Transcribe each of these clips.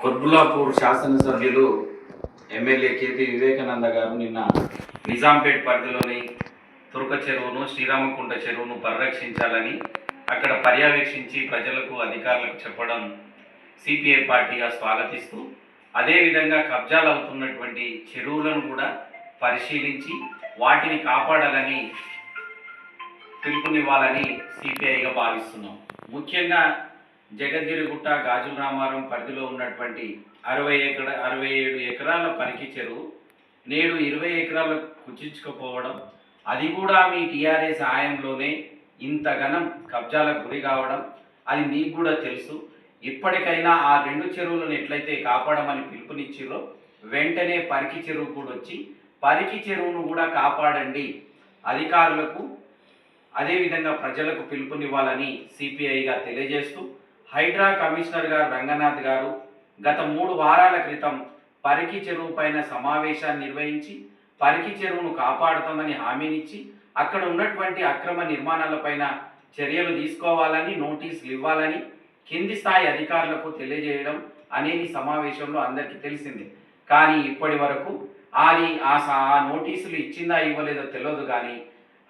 కొర్బులాపూర్ శాసనసభ్యులు MLA KP Vivekananda గారు నిన్న నిజాంపేట్ పరిధిలోని తుర్క చెరువును శ్రీరామకుంట చెరువును పరిరక్షించాలని అక్కడ పర్యవేక్షించి ప్రజలకు అధికారులకు చెప్పడం సిపిఐ పార్టీగా స్వాగతిస్తూ అదేవిధంగా కబ్జాలు అవుతున్నటువంటి చెరువులను కూడా పరిశీలించి వాటిని కాపాడాలని పిలుపునివ్వాలని సిపిఐగా భావిస్తున్నాం. ముఖ్యంగా జగద్గిరిగుట్ట గాజుల రామారం పరిధిలో ఉన్నటువంటి 67 ఎకరాల పరికి చెరువు నేడు 20 ఎకరాలకు కుచించుకుపోవడం, అది కూడా మీ టీఆర్ఎస్ హయాంలోనే ఇంతగనం కబ్జాలకు గురి కావడం అది మీకు కూడా తెలుసు. ఇప్పటికైనా ఆ 2 చెరువులను ఎట్లయితే కాపాడమని పిలుపునిచ్చిరో వెంటనే పరికి చెరువు కూడా వచ్చి పరికి చెరువును కూడా కాపాడండి, అధికారులకు అదేవిధంగా ప్రజలకు పిలుపునివ్వాలని సిపిఐగా తెలియజేస్తూ, హైడ్రా కమిషనర్ గారు రంగనాథ్ గారు గత 3 వారాల క్రితం పరికి చెరువు పైన సమావేశాన్ని నిర్వహించి పరికి చెరువును కాపాడుతామని హామీనిచ్చి అక్కడ ఉన్నటువంటి అక్రమ నిర్మాణాలపైన చర్యలు తీసుకోవాలని నోటీసులు ఇవ్వాలని కింది స్థాయి అధికారులకు తెలియజేయడం అనేది సమావేశంలో అందరికీ తెలిసిందే. కానీ ఇప్పటి వరకు ఆ నోటీసులు ఇచ్చిందా ఇవ్వలేదో తెలియదు. కానీ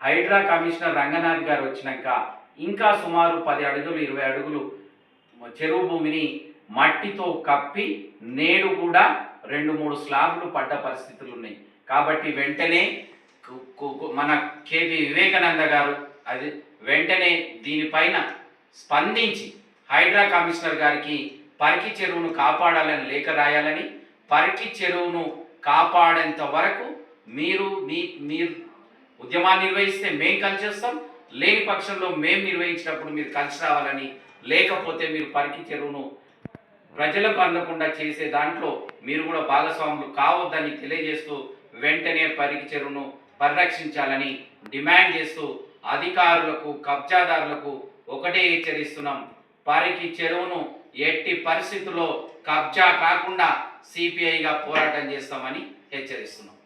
హైడ్రా కమిషనర్ రంగనాథ్ గారు వచ్చినాక ఇంకా సుమారు 10 అడుగులు 20 అడుగులు చెరువు భూమిని మట్టితో కప్పి నేడు కూడా 2-3 స్లాబ్లు పడ్డ పరిస్థితులు ఉన్నాయి. కాబట్టి వెంటనే మన కేపీ వివేకానంద గారు వెంటనే దీనిపైన స్పందించి హైడ్రా కమిషనర్ గారికి పరికి చెరువును కాపాడాలని లేఖ రాయాలని, పరికి చెరువును కాపాడేంత వరకు మీరు ఉద్యమాన్ని నిర్వహిస్తే మేము కలిసి వస్తాం, లేని పక్షంలో మేము నిర్వహించినప్పుడు మీరు కలిసి రావాలని, లేకపోతే మీరు పరికి చెరువును ప్రజలకు అందకుండా చేసే దాంట్లో మీరు కూడా భాగస్వాములు కావద్దని తెలియజేస్తూ వెంటనే పరికి చెరువును పరిరక్షించాలని డిమాండ్ చేస్తూ అధికారులకు కబ్జాదారులకు ఒకటే హెచ్చరిస్తున్నాం, పరికి చెరువును ఎట్టి పరిస్థితుల్లో కబ్జా కాకుండా సిపిఐగా పోరాటం చేస్తామని హెచ్చరిస్తున్నాం.